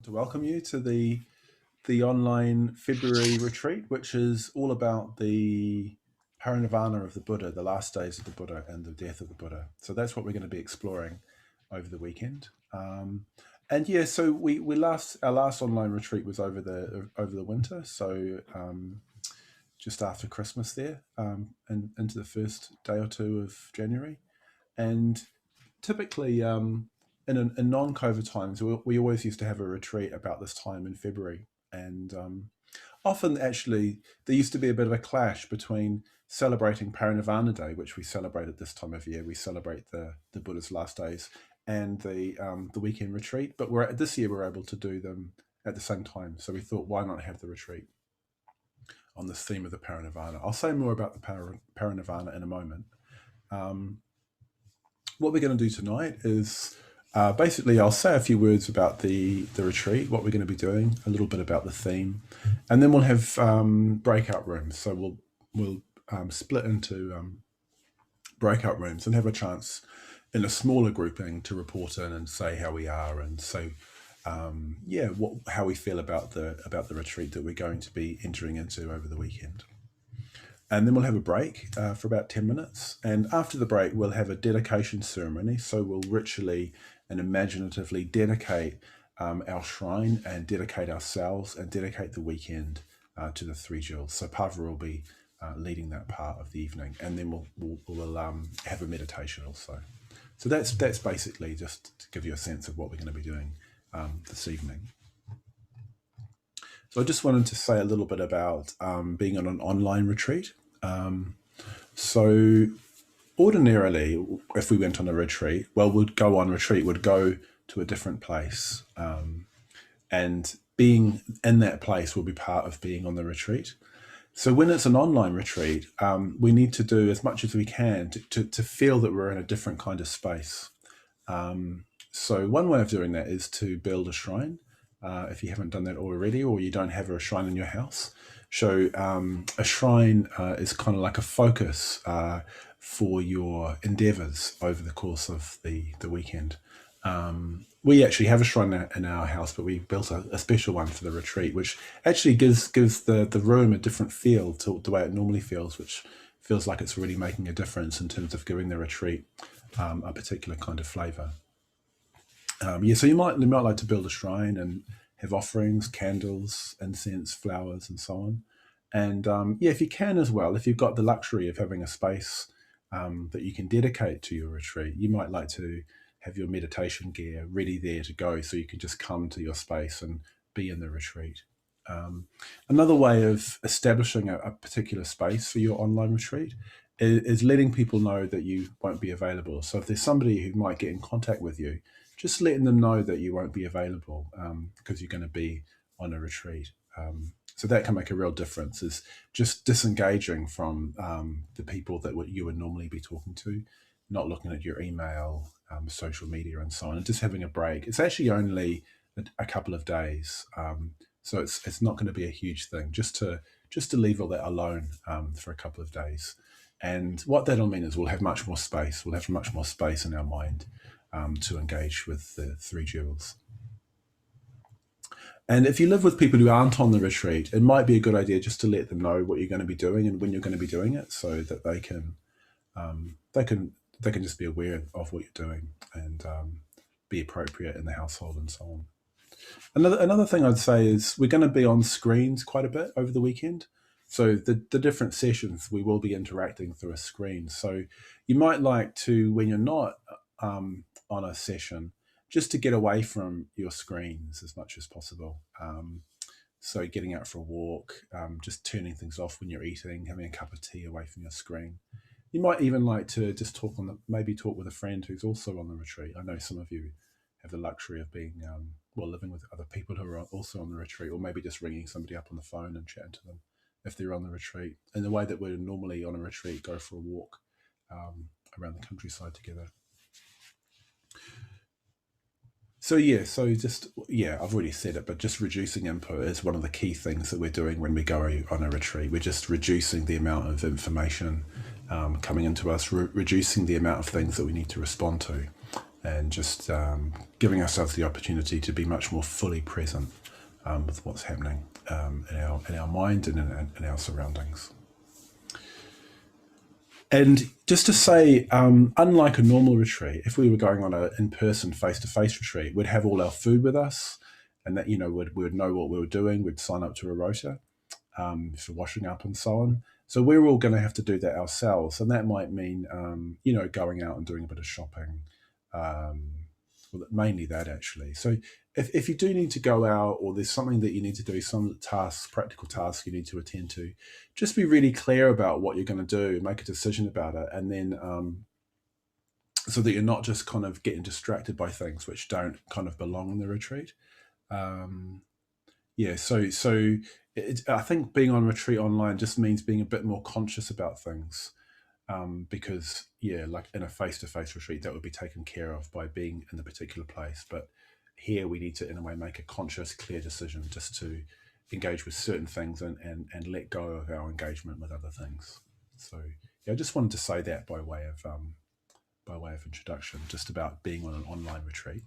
To welcome you to the online February retreat, which is all about the parinirvana of the Buddha, the last days of the Buddha, and the death of the Buddha. So that's what we're going to be exploring over the weekend. And yeah, so our last online retreat was over the winter, so just after Christmas there, and into the first day or two of January, and typically in non-COVID times, we always used to have a retreat about this time in February, and often actually there used to be a bit of a clash between celebrating Parinirvana Day, which we celebrate at this time of year. We celebrate the Buddha's last days, and the weekend retreat. But this year we're able to do them at the same time. So we thought, why not have the retreat on this theme of the Parinirvana? I'll say more about the Parinirvana in a moment. What we're going to do tonight is basically I'll say a few words about the retreat, what we're going to be doing, a little bit about the theme, and then we'll have breakout rooms. So we'll split into breakout rooms and have a chance in a smaller grouping to report in and say how we are and say how we feel about the retreat that we're going to be entering into over the weekend. And then we'll have a break for about 10 minutes. And after the break, we'll have a dedication ceremony. So we'll ritually and imaginatively dedicate our shrine and dedicate ourselves and dedicate the weekend to the three jewels. So Pava will be leading that part of the evening. And then we'll have a meditation also. So that's basically just to give you a sense of what we're going to be doing this evening. So I just wanted to say a little bit about being on an online retreat. So ordinarily, if we went on a retreat, we'd go to a different place. And being in that place will be part of being on the retreat. So when it's an online retreat, we need to do as much as we can to feel that we're in a different kind of space. So one way of doing that is to build a shrine. If you haven't done that already, or you don't have a shrine in your house. So a shrine is kind of like a focus for your endeavors over the course of the weekend. We actually have a shrine in our house, but we built a special one for the retreat, which actually gives the room a different feel to the way it normally feels, which feels like it's really making a difference in terms of giving the retreat a particular kind of flavour. So you might like to build a shrine and have offerings, candles, incense, flowers, and so on. And if you can as well, if you've got the luxury of having a space that you can dedicate to your retreat, you might like to have your meditation gear ready there to go so you can just come to your space and be in the retreat. Another way of establishing a particular space for your online retreat is letting people know that you won't be available. So if there's somebody who might get in contact with you, just letting them know that you won't be available because you're going to be on a retreat. So that can make a real difference, is just disengaging from the people that you would normally be talking to, not looking at your email, social media and so on, and just having a break. It's actually only a couple of days. So it's not going to be a huge thing, just to leave all that alone for a couple of days. And what that'll mean is we'll have much more space. We'll have much more space in our mind to engage with the three jewels. And if you live with people who aren't on the retreat, it might be a good idea just to let them know what you're going to be doing and when you're going to be doing it, so that they can just be aware of what you're doing and be appropriate in the household and so on. Another thing I'd say is we're going to be on screens quite a bit over the weekend. So the different sessions, we will be interacting through a screen. So you might like to, when you're not on a session, just to get away from your screens as much as possible. So getting out for a walk, just turning things off when you're eating, having a cup of tea away from your screen. You might even like to just talk with a friend who's also on the retreat. I know some of you have the luxury of being, living with other people who are also on the retreat, or maybe just ringing somebody up on the phone and chatting to them if they're on the retreat, in the way that we're normally on a retreat, go for a walk around the countryside together. I've already said it, but just reducing input is one of the key things that we're doing when we go on a retreat. We're just reducing the amount of information coming into us, reducing the amount of things that we need to respond to. and just giving ourselves the opportunity to be much more fully present with what's happening in our mind and in our surroundings. And just to say, unlike a normal retreat, if we were going on an in-person, face-to-face retreat, we'd have all our food with us, and that, we'd know what we were doing. We'd sign up to a rota for washing up and so on. So we're all going to have to do that ourselves, and that might mean, going out and doing a bit of shopping. Mainly that, actually. So if you do need to go out, or there's something that you need to do, some tasks, practical tasks you need to attend to, just be really clear about what you're going to do, make a decision about it, and then so that you're not just kind of getting distracted by things which don't kind of belong in the retreat. I think being on retreat online just means being a bit more conscious about things. Because like in a face-to-face retreat, that would be taken care of by being in the particular place. But here we need to, in a way, make a conscious, clear decision just to engage with certain things and let go of our engagement with other things. So I just wanted to say that by way of introduction, just about being on an online retreat.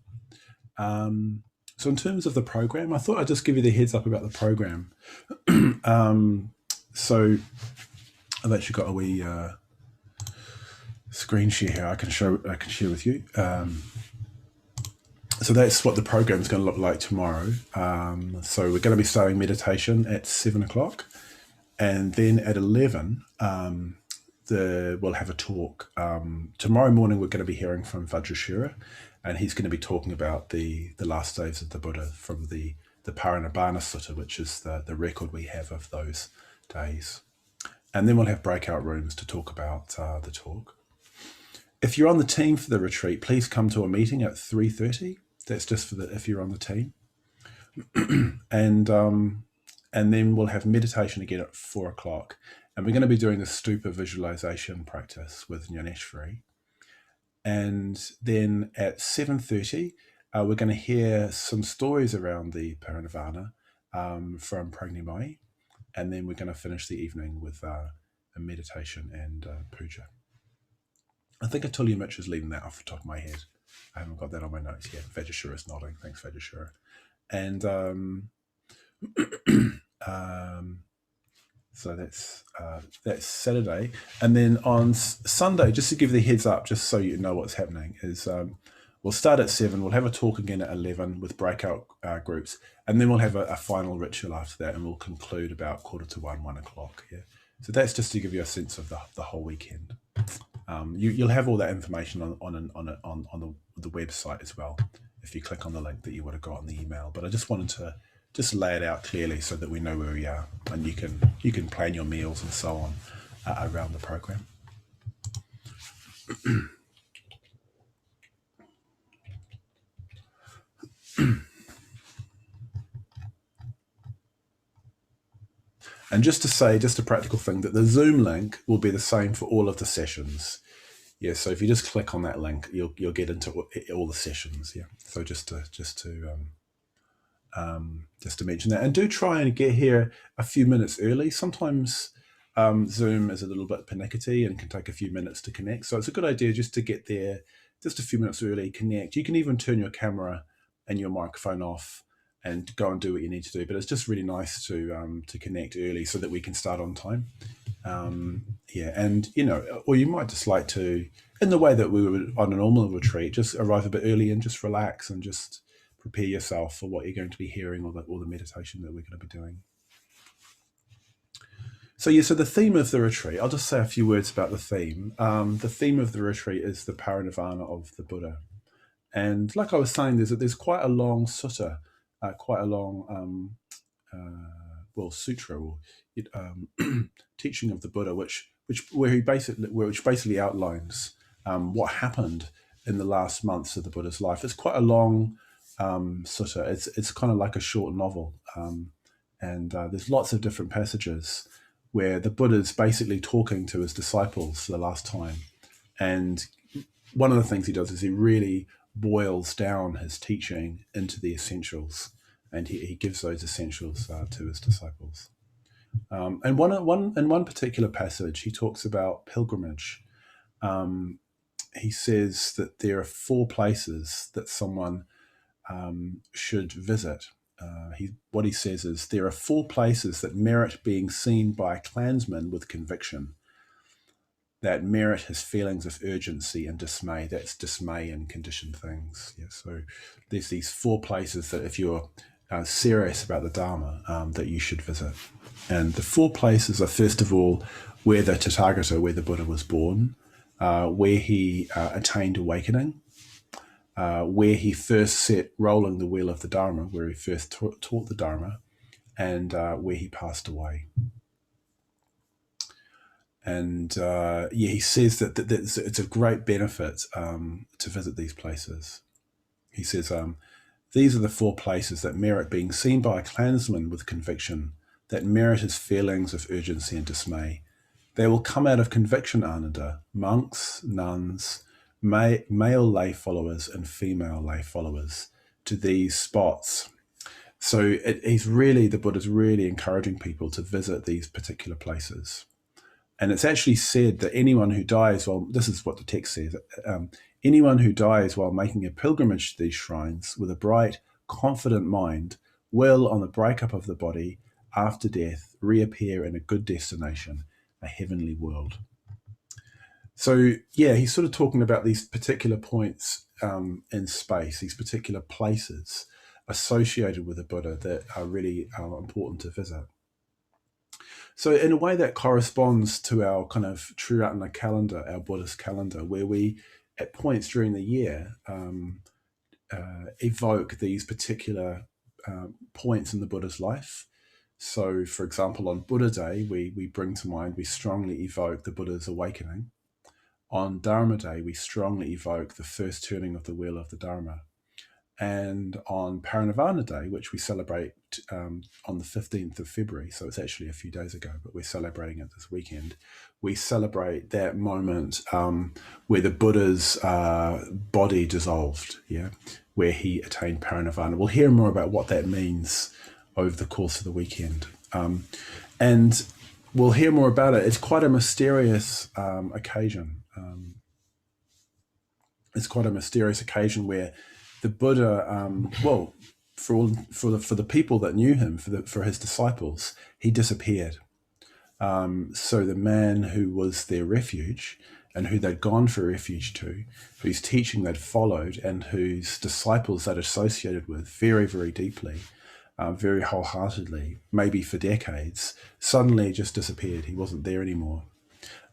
So in terms of the program, I thought I'd just give you the heads up about the program. So I've actually got a wee screen share here I can share with you. So that's what the program is going to look like tomorrow. So we're going to be starting meditation at 7:00, and then at 11 we'll have a talk. Tomorrow morning we're going to be hearing from Vajrashura, and he's going to be talking about the last days of the Buddha from the Parinibbana Sutta, which is the record we have of those days. And then we'll have breakout rooms to talk about the talk. If you're on the team for the retreat, please come to a meeting at 3:30. That's just if you're on the team. And then we'll have meditation again at 4:00. And we're going to be doing the stupa visualization practice with Jnanadhara. And then at 7:30, we're going to hear some stories around the Parinibbana from Pragnimai. And then we're going to finish the evening with a meditation and puja. I think Atulya Mitch is leading that off the top of my head. I haven't got that on my notes yet. Vajrashura is nodding. Thanks, Vajrashura. And so that's Saturday. And then on Sunday, just to give the heads up, just so you know what's happening, is we'll start at 7. We'll have a talk again at 11 with breakout groups. And then we'll have a final ritual after that, and we'll conclude about 1:45, 1:00. Yeah. So that's just to give you a sense of the whole weekend. You'll have all that information on the website as well, if you click on the link that you would have got in the email. But I just wanted to just lay it out clearly so that we know where we are, and you can plan your meals and so on around the program. And just to say, just a practical thing, that the Zoom link will be the same for all of the sessions. Yeah, so if you just click on that link, you'll get into all the sessions. Yeah, so just to mention that, and do try and get here a few minutes early. Sometimes Zoom is a little bit pernickety and can take a few minutes to connect, so it's a good idea just to get there just a few minutes early, connect. You can even turn your camera and your microphone off and go and do what you need to do, but it's just really nice to connect early so that we can start on time. And or you might just like to, in the way that we would on a normal retreat, just arrive a bit early and just relax and just prepare yourself for what you're going to be hearing, or the meditation that we're going to be doing. So the theme of the retreat, I'll just say a few words about the theme. The theme of the retreat is the Parinibbana of the Buddha. And like I was saying, there's quite a long sutta, quite a long sutra or teaching of the Buddha, which basically outlines what happened in the last months of the Buddha's life. It's quite a long sutta. It's kind of like a short novel, and there's lots of different passages where the Buddha's basically talking to his disciples for the last time. And one of the things he does is he really boils down his teaching into the essentials, and he gives those essentials to his disciples. And in one particular passage, he talks about pilgrimage. he says that there are 4 places that someone should visit. What he says is there are 4 places that merit being seen by a clansman with conviction, that merit his feelings of urgency and dismay. That's dismay in conditioned things. Yeah, so there's these 4 places that if you're serious about the Dharma, that you should visit. And the 4 places are, first of all, where the Tathagata, where the Buddha was born, where he attained awakening, where he first set rolling the wheel of the Dharma, where he first taught the Dharma, and where he passed away. And he says that it's a great benefit to visit these places. He says, these are the 4 places that merit being seen by a clansman with conviction, that merit his feelings of urgency and dismay. They will come out of conviction, Ananda, monks, nuns, male lay followers and female lay followers, to these spots. So the Buddha's really encouraging people to visit these particular places. And it's actually said that anyone who dies, this is what the text says, anyone who dies while making a pilgrimage to these shrines with a bright, confident mind will, on the breakup of the body, after death, reappear in a good destination, a heavenly world. So, he's sort of talking about these particular points in space, these particular places associated with the Buddha that are really important to visit. So in a way that corresponds to our kind of Triratna calendar, our Buddhist calendar, where we, at points during the year, evoke these particular points in the Buddha's life. So, for example, on Buddha Day, we bring to mind, we strongly evoke the Buddha's awakening. On Dharma Day, we strongly evoke the first turning of the wheel of the Dharma. And on Parinirvana Day, which we celebrate on the 15th of February, so it's actually a few days ago, but we're celebrating it this weekend, we celebrate that moment where the Buddha's body dissolved, where he attained Parinirvana. We'll hear more about what that means over the course of the weekend. And we'll hear more about it. It's quite a mysterious occasion. It's quite a mysterious occasion where the Buddha, for the people that knew him, for his disciples, he disappeared. So the man who was their refuge and who they'd gone for refuge to, whose teaching they'd followed, and whose disciples they'd associated with very, very deeply, very wholeheartedly, maybe for decades, suddenly just disappeared. He wasn't there anymore.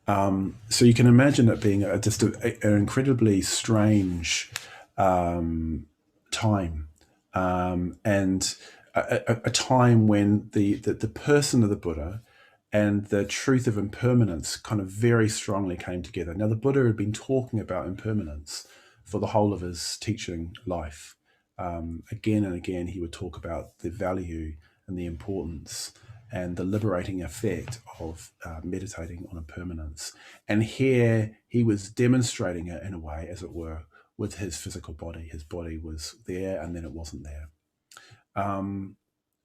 So you can imagine it being just an incredibly strange time, and a time when the person of the Buddha and the truth of impermanence kind of very strongly came together. Now, the Buddha had been talking about impermanence for the whole of his teaching life. Again and again, he would talk about the value and the importance and the liberating effect of meditating on impermanence. And here he was demonstrating it in a way, as it were, with his physical body. His body was there and then it wasn't there.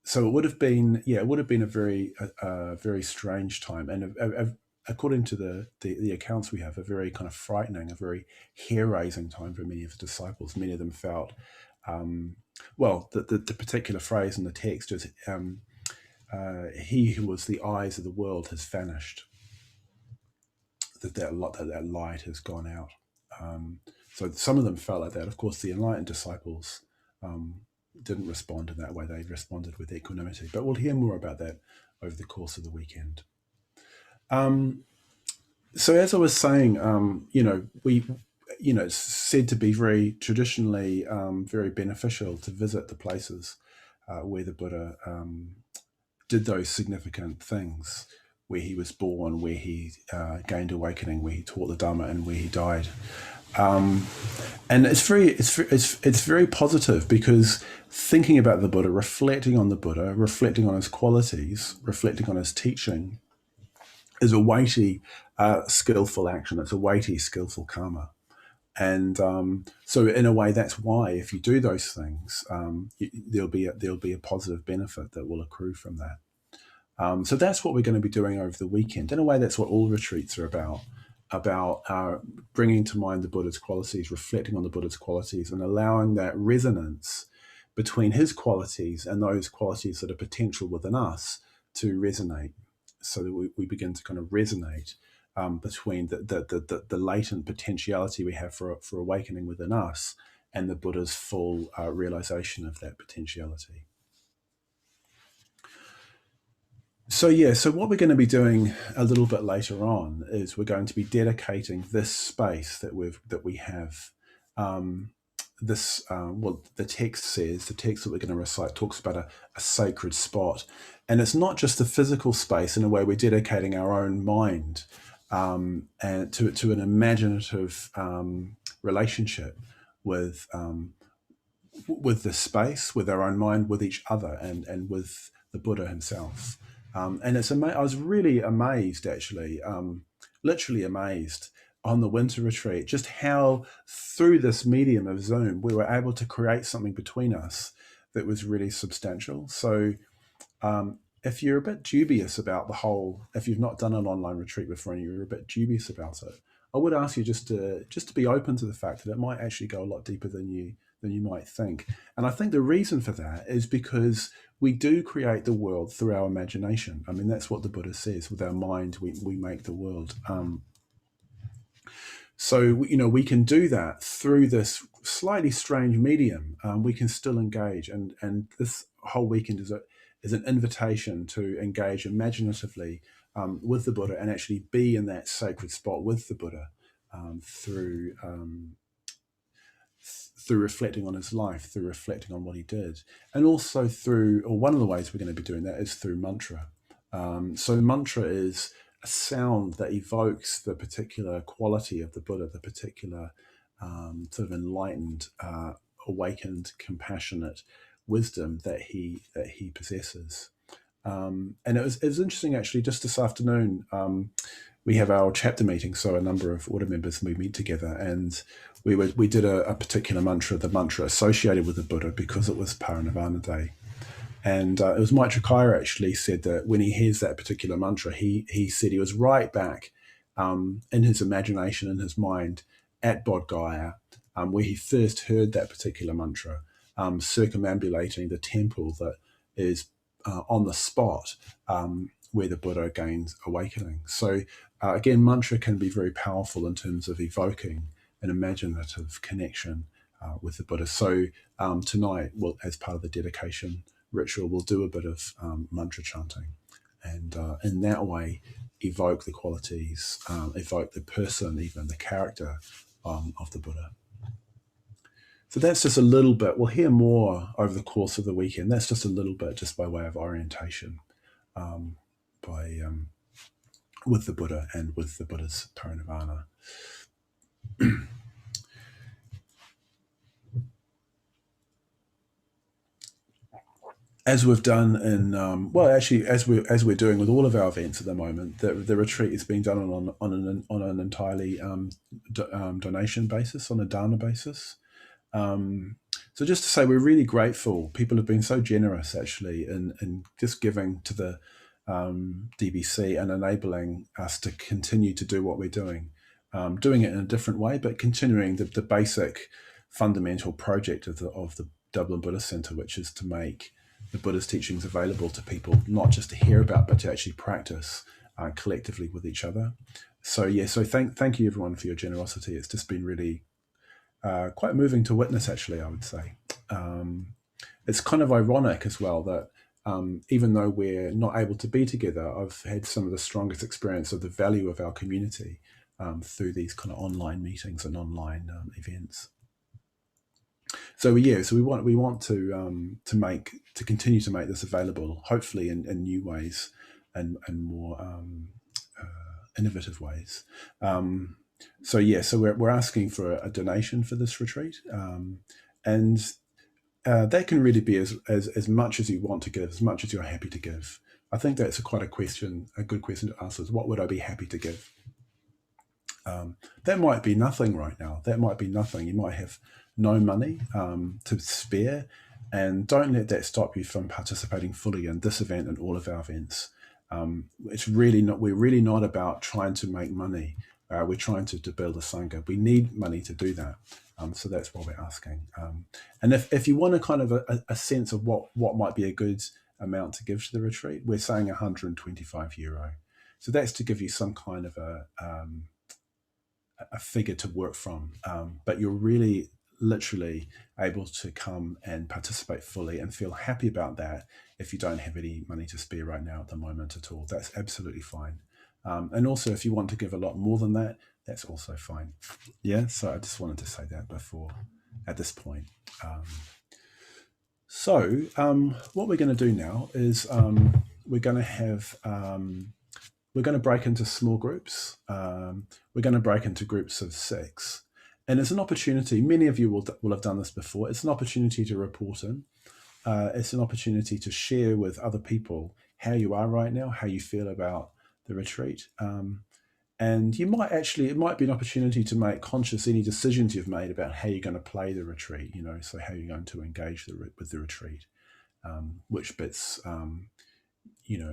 So it would have been, a very, very strange time. And according to the accounts we have, a very kind of frightening, a very hair-raising time for many of the disciples. Many of them felt, the particular phrase in the text is, he who was the eyes of the world has vanished. That light has gone out. So some of them felt like that. Of course, the enlightened disciples didn't respond in that way. They responded with equanimity. But we'll hear more about that over the course of the weekend. So as I was saying, it's said to be very traditionally very beneficial to visit the places where the Buddha did those significant things, where he was born, where he gained awakening, where he taught the Dhamma, and where he died. And it's very positive, because thinking about the Buddha, reflecting on his qualities, reflecting on his teaching, is a weighty, skillful action. It's a weighty, skillful karma. And so in a way, that's why if you do those things, there'll be a positive benefit that will accrue from that. So that's what we're going to be doing over the weekend. In a way, that's what all retreats are about. about bringing to mind the Buddha's qualities, reflecting on the Buddha's qualities, and allowing that resonance between his qualities and those qualities that are potential within us to resonate, so that we begin to kind of resonate between the latent potentiality we have for awakening within us and the Buddha's full realization of that potentiality. So what we're going to be doing a little bit later on is we're going to be dedicating this space that we have. The text that we're going to recite talks about a sacred spot, and it's not just a physical space. In a way, we're dedicating our own mind and to an imaginative relationship with the space, with our own mind, with each other, and with the Buddha himself. And I was really amazed, actually, literally amazed on the winter retreat, just how through this medium of Zoom, we were able to create something between us that was really substantial. So if you're a bit dubious about if you've not done an online retreat before and you're a bit dubious about it, I would ask you just to be open to the fact that it might actually go a lot deeper than you might think. And I think the reason for that is because we do create the world through our imagination. I mean, that's what the Buddha says. With our mind, we make the world. So, we can do that through this slightly strange medium. We can still engage. And this whole weekend is an invitation to engage imaginatively with the Buddha and actually be in that sacred spot with the Buddha through reflecting on his life, through reflecting on what he did. And also one of the ways we're going to be doing that is through mantra. So mantra is a sound that evokes the particular quality of the Buddha, the particular sort of enlightened, awakened, compassionate wisdom that he possesses. And it was interesting, actually, just this afternoon, we have our chapter meeting, so a number of order members, we meet together, and we did a particular mantra, the mantra associated with the Buddha, because it was Parinirvana Day. And it was Maitreya actually said that when he hears that particular mantra, he said he was right back in his imagination, in his mind, at Bodh Gaya, where he first heard that particular mantra, circumambulating the temple that is on the spot where the Buddha gains awakening. So again, mantra can be very powerful in terms of evoking an imaginative connection with the Buddha. So tonight, as part of the dedication ritual, we'll do a bit of mantra chanting, and in that way evoke the qualities, evoke the person, even the character of the Buddha. So that's just a little bit. We'll hear more over the course of the weekend. That's just a little bit, just by way of orientation, with the Buddha and with the Buddha's parinirvana. As we've done in, as we're doing with all of our events at the moment, the retreat is being done on an entirely donation basis, on a dana basis. So just to say, we're really grateful. People have been so generous, actually, in just giving to the DBC and enabling us to continue to do what we're doing it in a different way, but continuing the basic fundamental project of the Dublin Buddhist Centre, which is to make the Buddha's teachings available to people, not just to hear about, but to actually practice collectively with each other. So thank you everyone for your generosity. It's just been really quite moving to witness, actually, I would say. It's kind of ironic as well that even though we're not able to be together, I've had some of the strongest experience of the value of our community through these kind of online meetings and online events. So we want to continue to make this available, hopefully in new ways and more innovative ways. So we're asking for a donation for this retreat, and that can really be as much as you want to give, as much as you're happy to give. I think that's quite a good question to ask is, what would I be happy to give? That might be nothing right now. That might be nothing. You might have no money to spare, and don't let that stop you from participating fully in this event and all of our events. We're really not about trying to make money. We're trying to build a Sangha. We need money to do that. So that's what we're asking. And if you want a kind of a sense of what might be a good amount to give to the retreat, we're saying €125. So that's to give you some kind of a figure to work from. But you're really literally able to come and participate fully and feel happy about that if you don't have any money to spare right now at the moment at all. That's absolutely fine. And also, if you want to give a lot more than that, that's also fine. Yeah, so I just wanted to say that before, at this point. So what we're going to do now is we're going to have... we're going to break into small groups. We're going to break into groups of 6. And it's an opportunity, many of you will have done this before, it's an opportunity to report in. It's an opportunity to share with other people how you are right now, how you feel about the retreat. And you might it might be an opportunity to make conscious any decisions you've made about how you're going to play the retreat, so how you're going to engage with the retreat, which bits...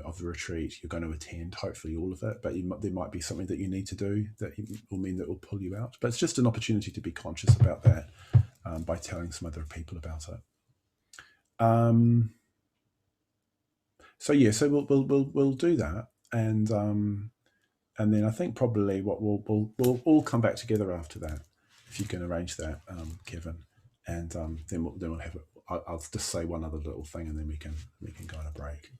of the retreat you're going to attend, hopefully all of it, but there might be something that you need to do that will mean that will pull you out. But it's just an opportunity to be conscious about that by telling some other people about it. So we'll do that, and then I think probably what we'll all come back together after that, if you can arrange that, Kevin, and then we'll have I'll just say one other little thing, and then we can go on a break.